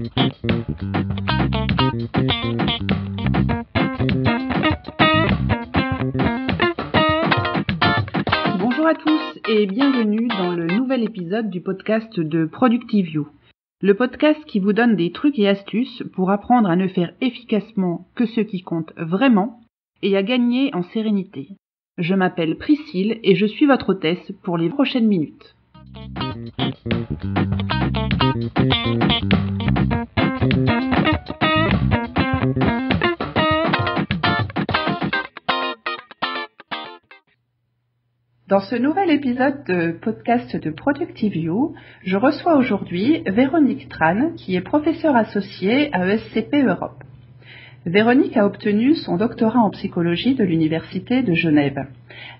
Bonjour à tous et bienvenue dans le nouvel épisode du podcast de Productivio, le podcast qui vous donne des trucs et astuces pour apprendre à ne faire efficacement que ce qui compte vraiment et à gagner en sérénité. Je m'appelle Priscille et je suis votre hôtesse pour les prochaines minutes. Dans ce nouvel épisode de podcast de Productivio, je reçois aujourd'hui Véronique Tran, qui est professeure associée à ESCP Europe. Véronique a obtenu son doctorat en psychologie de l'Université de Genève.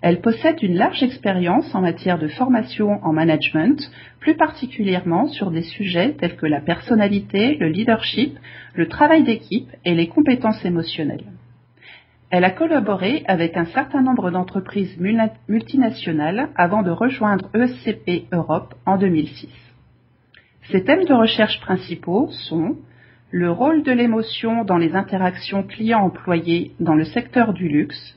Elle possède une large expérience en matière de formation en management, plus particulièrement sur des sujets tels que la personnalité, le leadership, le travail d'équipe et les compétences émotionnelles. Elle a collaboré avec un certain nombre d'entreprises multinationales avant de rejoindre ESCP Europe en 2006. Ses thèmes de recherche principaux sont le rôle de l'émotion dans les interactions clients-employés dans le secteur du luxe,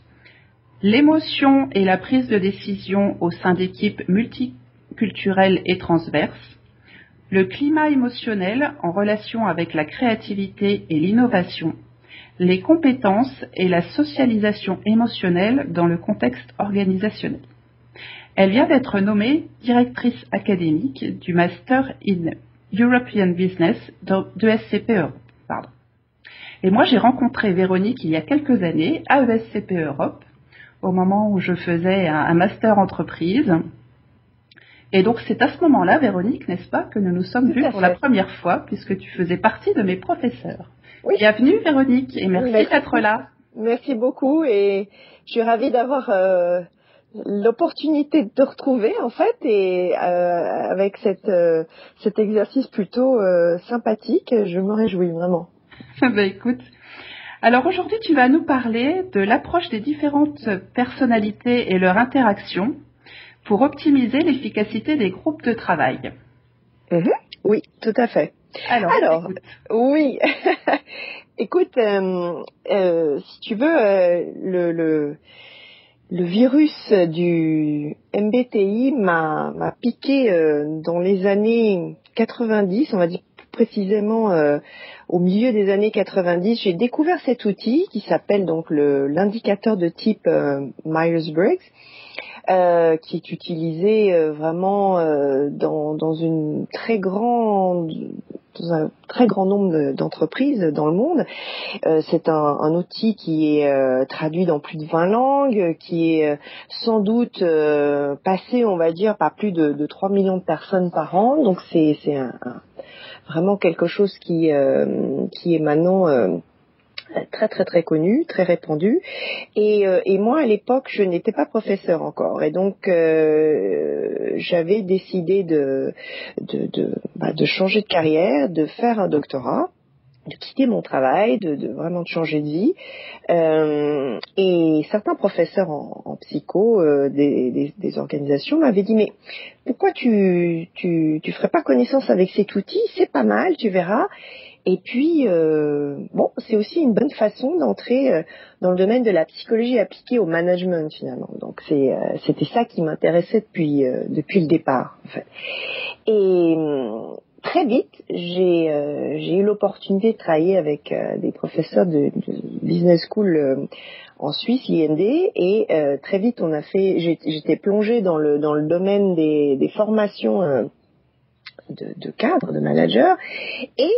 l'émotion et la prise de décision au sein d'équipes multiculturelles et transverses, le climat émotionnel en relation avec la créativité et l'innovation, les compétences et la socialisation émotionnelle dans le contexte organisationnel. Elle vient d'être nommée directrice académique du Master in European Business de ESCP Europe. Et moi, j'ai rencontré Véronique il y a quelques années à ESCP Europe, au moment où je faisais un master entreprise. Et donc, c'est à ce moment-là, Véronique, n'est-ce pas, que nous nous sommes vus pour la première fois, puisque tu faisais partie de mes professeurs. Oui. Bienvenue, Véronique, et merci d'être là. Merci beaucoup, et je suis ravie d'avoir l'opportunité de te retrouver, en fait, et avec cet exercice plutôt sympathique. Je me réjouis vraiment. Écoute, alors aujourd'hui, tu vas nous parler de l'approche des différentes personnalités et leur interaction pour optimiser l'efficacité des groupes de travail. Oui, tout à fait. Alors oui. Écoute, si tu veux, le virus du MBTI m'a piqué dans les années 90, on va dire précisément au milieu des années 90. J'ai découvert cet outil qui s'appelle donc l'indicateur de type Myers-Briggs. Qui est utilisé vraiment dans un très grand nombre d'entreprises dans le monde. C'est un outil qui est traduit dans plus de 20 langues, qui est sans doute passé, on va dire, par plus de 3 millions de personnes par an. Donc c'est vraiment quelque chose qui est maintenant très très très connu, très répandu, et moi à l'époque je n'étais pas professeur encore, et donc j'avais décidé de changer de carrière, de faire un doctorat, de quitter mon travail, de vraiment de changer de vie, et certains professeurs en psycho des organisations m'avaient dit mais pourquoi tu ferais pas connaissance avec cet outil, c'est pas mal, tu verras. Et puis, c'est aussi une bonne façon d'entrer dans le domaine de la psychologie appliquée au management finalement. Donc c'était ça qui m'intéressait depuis le départ en fait. Et très vite, j'ai eu l'opportunité de travailler avec des professeurs de business school en Suisse, l'IND, et très vite j'étais plongée dans le domaine des formations de cadres, de managers, et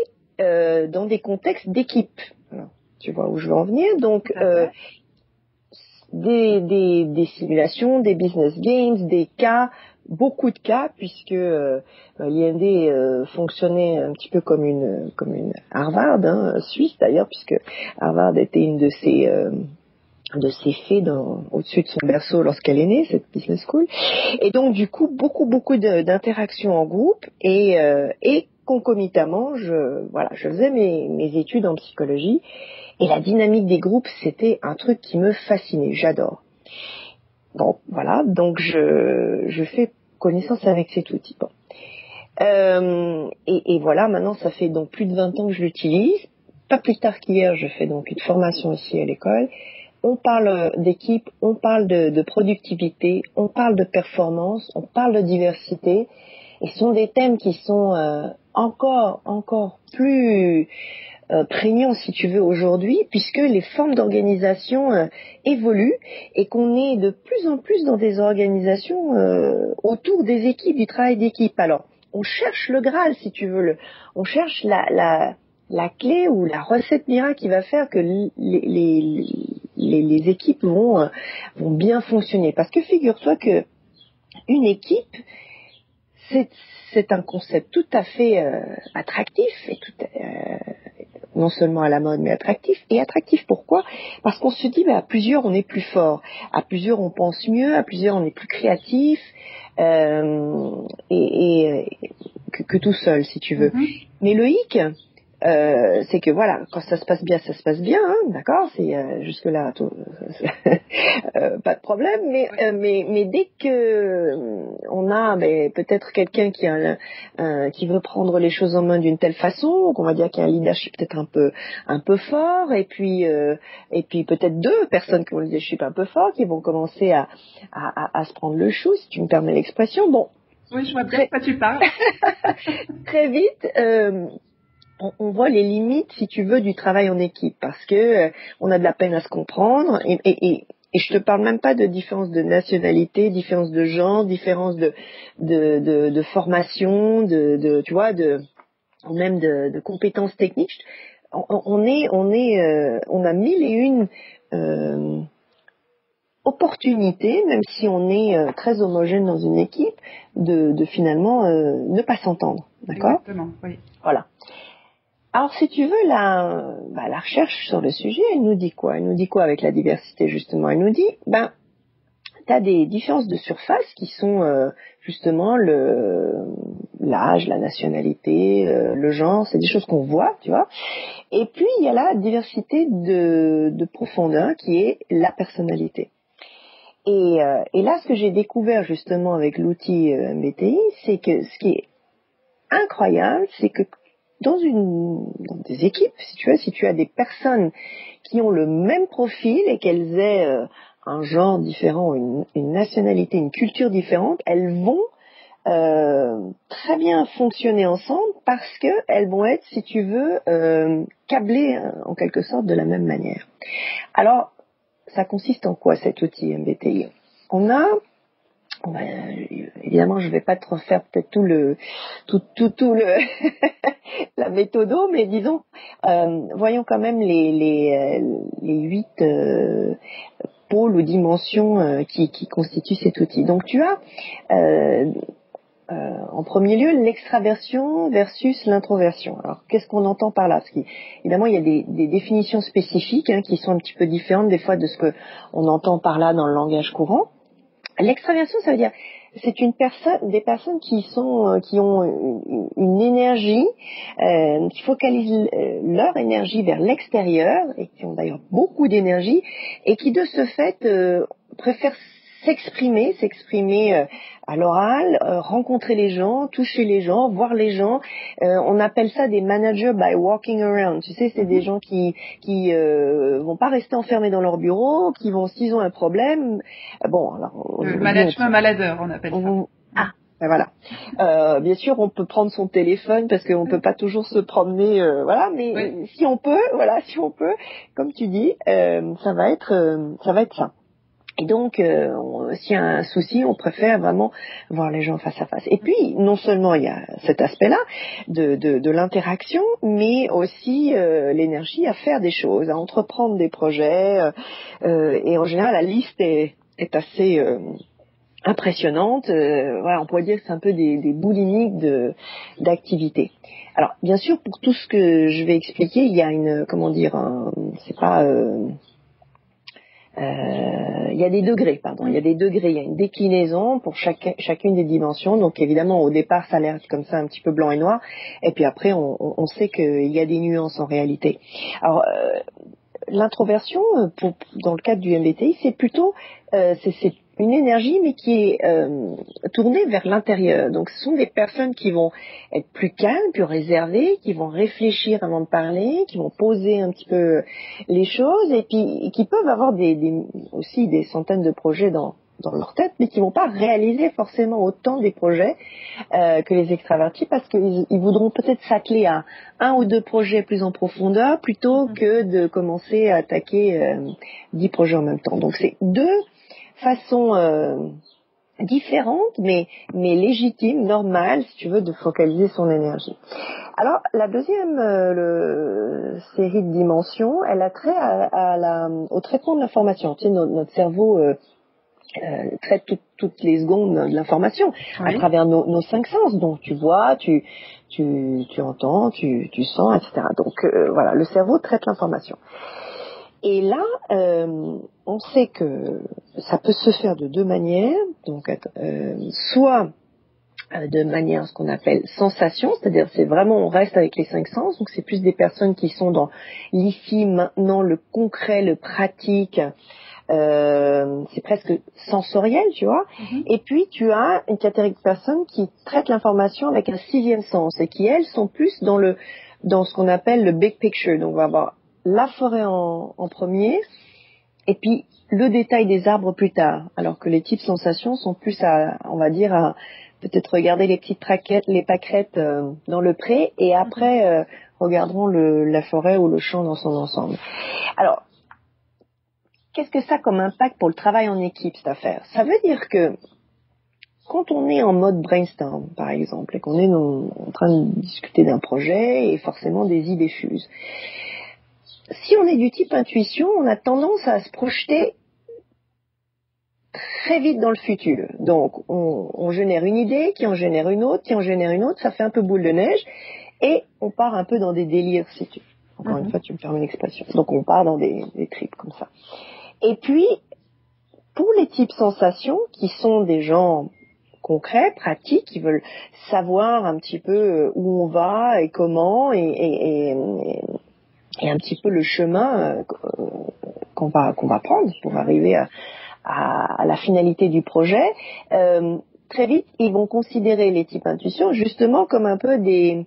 dans des contextes d'équipe. Alors, tu vois où je veux en venir. Donc, des simulations, des business games, des cas, beaucoup de cas, puisque l'IND fonctionnait un petit peu comme une Harvard, suisse d'ailleurs, puisque Harvard était une de ses fées au-dessus de son berceau lorsqu'elle est née, cette business school. Et donc, du coup, beaucoup d'interactions en groupe, et concomitamment, je faisais mes études en psychologie, et la dynamique des groupes, c'était un truc qui me fascinait, j'adore. Bon, voilà, donc je fais connaissance avec cet outil. Bon. Et voilà, maintenant, ça fait donc plus de 20 ans que je l'utilise. Pas plus tard qu'hier, je fais donc une formation ici à l'école. On parle d'équipe, on parle de productivité, on parle de performance, on parle de diversité. Et ce sont des thèmes qui sont encore plus prégnants, si tu veux, aujourd'hui, puisque les formes d'organisation évoluent et qu'on est de plus en plus dans des organisations autour des équipes, du travail d'équipe. Alors, on cherche le Graal, si tu veux, on cherche la clé ou la recette miracle qui va faire que les équipes vont bien fonctionner. Parce que figure-toi que une équipe, c'est un concept tout à fait attractif et non seulement à la mode mais attractif. Et attractif pourquoi? Parce qu'on se dit à plusieurs on est plus fort, à plusieurs on pense mieux, à plusieurs on est plus créatif que tout seul, si tu veux. Mm-hmm. Mais le hic, c'est que voilà, quand ça se passe bien, hein, d'accord, c'est jusque-là pas de problème, mais dès que on a peut-être quelqu'un qui veut prendre les choses en main d'une telle façon, qu'on va dire qu'il y a un leadership peut-être un peu fort, et puis peut-être deux personnes qui ont le leadership un peu fort, qui vont commencer à se prendre le chou, si tu me permets l'expression. Bon. Oui, je vois bien de quoi tu parles. Très vite. On voit les limites, si tu veux, du travail en équipe, parce que on a de la peine à se comprendre, et je te parle même pas de différence de nationalité, différence de genre, différence de formation, tu vois, ou même de compétences techniques. On a mille et une opportunités, même si on est très homogène dans une équipe, de finalement ne pas s'entendre, d'accord ? Exactement, oui. Voilà. Alors, si tu veux, la recherche sur le sujet, elle nous dit quoi ? Elle nous dit quoi avec la diversité, justement ? Elle nous dit, tu as des différences de surface qui sont justement l'âge, la nationalité, le genre, c'est des choses qu'on voit, tu vois. Et puis, il y a la diversité de profondeur qui est la personnalité. Et là, ce que j'ai découvert justement avec l'outil MBTI, c'est que ce qui est incroyable, c'est que dans des équipes, si tu as des personnes qui ont le même profil et qu'elles aient un genre différent, une nationalité, une culture différente, elles vont très bien fonctionner ensemble parce qu'elles vont être, si tu veux, câblées en quelque sorte de la même manière. Alors, ça consiste en quoi cet outil MBTI ? Évidemment, je vais pas te refaire peut-être tout le la méthodo, mais disons, voyons quand même les 8 pôles ou dimensions qui constituent cet outil. Donc, tu as en premier lieu l'extraversion versus l'introversion. Alors, qu'est-ce qu'on entend par là ? Parce qu'évidemment, il y a des définitions spécifiques qui sont un petit peu différentes des fois de ce que on entend par là dans le langage courant. L'extraversion, ça veut dire, c'est des personnes qui ont une énergie, qui focalisent leur énergie vers l'extérieur et qui ont d'ailleurs beaucoup d'énergie et qui de ce fait préfèrent s'exprimer à l'oral, rencontrer les gens, toucher les gens, voir les gens. On appelle ça des managers by walking around. Tu sais, c'est des gens qui vont pas rester enfermés dans leur bureau, qui vont, s'ils ont un problème, le management maladeur, on appelle ça. Voilà. Bien sûr, on peut prendre son téléphone parce qu'on peut pas toujours se promener, mais oui. Si on peut, comme tu dis, ça va être ça. Et donc, s'il y a un souci, on préfère vraiment voir les gens face à face. Et puis, non seulement il y a cet aspect-là de l'interaction, mais aussi l'énergie à faire des choses, à entreprendre des projets. Et en général, la liste est assez impressionnante. On pourrait dire que c'est un peu des boulimiques d'activités. Alors, bien sûr, pour tout ce que je vais expliquer, il y a il y a des degrés, il y a une déclinaison pour chacune des dimensions. Donc évidemment, au départ, ça a l'air comme ça un petit peu blanc et noir, et puis après, on sait qu'il y a des nuances en réalité. Alors, l'introversion, dans le cadre du MBTI, c'est plutôt c'est une énergie, mais qui est tournée vers l'intérieur. Donc, ce sont des personnes qui vont être plus calmes, plus réservées, qui vont réfléchir avant de parler, qui vont poser un petit peu les choses, et puis qui peuvent avoir aussi des centaines de projets dans leur tête, mais qui vont pas réaliser forcément autant des projets que les extravertis, parce qu'ils voudront peut-être s'atteler à un ou deux projets plus en profondeur plutôt que de commencer à attaquer 10 projets en même temps. Donc c'est deux façons différentes, mais légitimes, normales, si tu veux, de focaliser son énergie. Alors la deuxième série de dimensions, elle a trait au traitement de l'information. Tu sais, notre cerveau traite toutes les secondes de l'information à travers nos cinq sens. Donc tu vois, tu entends, tu sens, etc. Donc voilà, le cerveau traite l'information. Et là, on sait que ça peut se faire de deux manières. Donc soit de manière ce qu'on appelle sensation, c'est-à-dire c'est vraiment on reste avec les cinq sens. Donc c'est plus des personnes qui sont dans l'ici, maintenant, le concret, le pratique. C'est presque sensoriel, tu vois. Et puis tu as une catégorie de personnes qui traitent l'information avec un sixième sens et qui elles sont plus dans ce qu'on appelle le big picture. Donc on va avoir la forêt en premier et puis le détail des arbres plus tard, alors que les types sensations sont plus on va dire à peut-être regarder les petites les pâquerettes dans le pré et après regarderont la forêt ou le champ dans son ensemble. Alors qu'est-ce que ça a comme impact pour le travail en équipe, cette affaire? Ça veut dire que quand on est en mode brainstorm, par exemple, et qu'on est en train de discuter d'un projet et forcément des idées fusent, si on est du type intuition, on a tendance à se projeter très vite dans le futur. Donc, on génère une idée, qui en génère une autre, qui en génère une autre, ça fait un peu boule de neige, et on part un peu dans des délires, si tu veux. Encore une fois, tu me permets l'expression. Donc, on part dans des trips comme ça. Et puis, pour les types sensations, qui sont des gens concrets, pratiques, qui veulent savoir un petit peu où on va et comment, et un petit peu le chemin qu'on va prendre pour arriver à la finalité du projet, très vite, ils vont considérer les types intuitions justement comme un peu des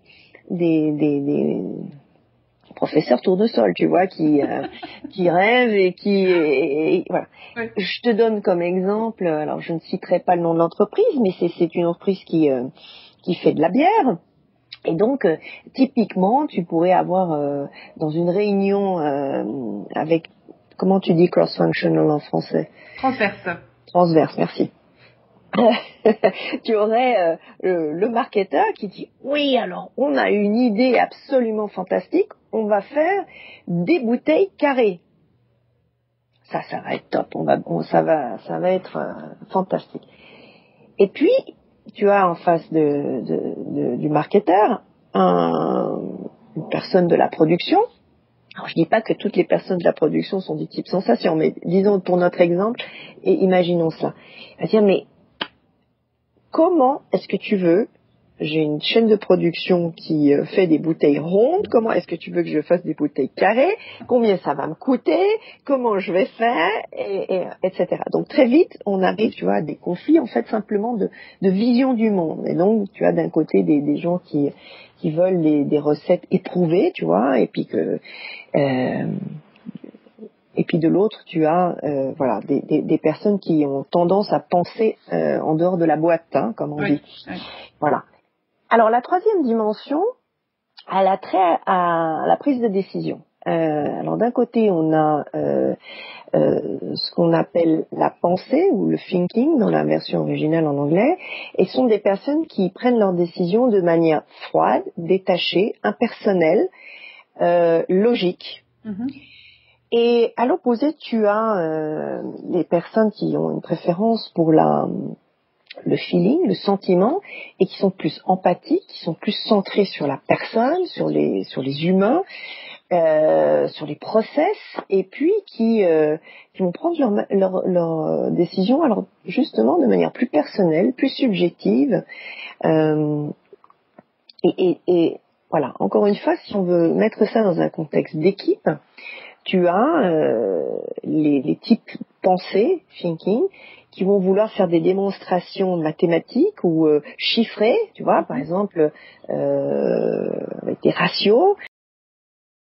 professeur tournesol, tu vois, qui rêve et voilà. Oui. Je te donne comme exemple, alors je ne citerai pas le nom de l'entreprise, mais c'est une entreprise qui fait de la bière. Et donc, typiquement, tu pourrais avoir dans une réunion avec, comment tu dis cross-functional en français? Transverse, merci. Tu aurais le marketeur qui dit oui, alors on a une idée absolument fantastique, on va faire des bouteilles carrées. Ça va être top, ça va être fantastique. Et puis tu as en face du marketeur une personne de la production. Alors je dis pas que toutes les personnes de la production sont du type sensation, mais disons pour notre exemple et imaginons ça. Elle va dire mais comment est-ce que tu veux, j'ai une chaîne de production qui fait des bouteilles rondes, comment est-ce que tu veux que je fasse des bouteilles carrées, combien ça va me coûter, comment je vais faire, etc. Donc très vite, on arrive, tu vois, à des conflits en fait simplement de vision du monde. Et donc tu as d'un côté des gens qui veulent des recettes éprouvées, tu vois, et puis de l'autre, tu as voilà des personnes qui ont tendance à penser en dehors de la boîte, hein, comme on dit. Oui. Voilà. Alors la troisième dimension, elle a trait à la prise de décision. Alors d'un côté, on a ce qu'on appelle la pensée ou le thinking dans la version originale en anglais, et ce sont des personnes qui prennent leurs décisions de manière froide, détachée, impersonnelle, logique. Et à l'opposé, tu as les personnes qui ont une préférence pour le feeling, le sentiment, et qui sont plus empathiques, qui sont plus centrés sur la personne, sur les humains, sur les process, et puis qui vont prendre leur décision, alors justement de manière plus personnelle, plus subjective, et voilà. Encore une fois, si on veut mettre ça dans un contexte d'équipe, tu as les types pensés, thinking, qui vont vouloir faire des démonstrations mathématiques ou chiffrées, tu vois, par exemple avec des ratios,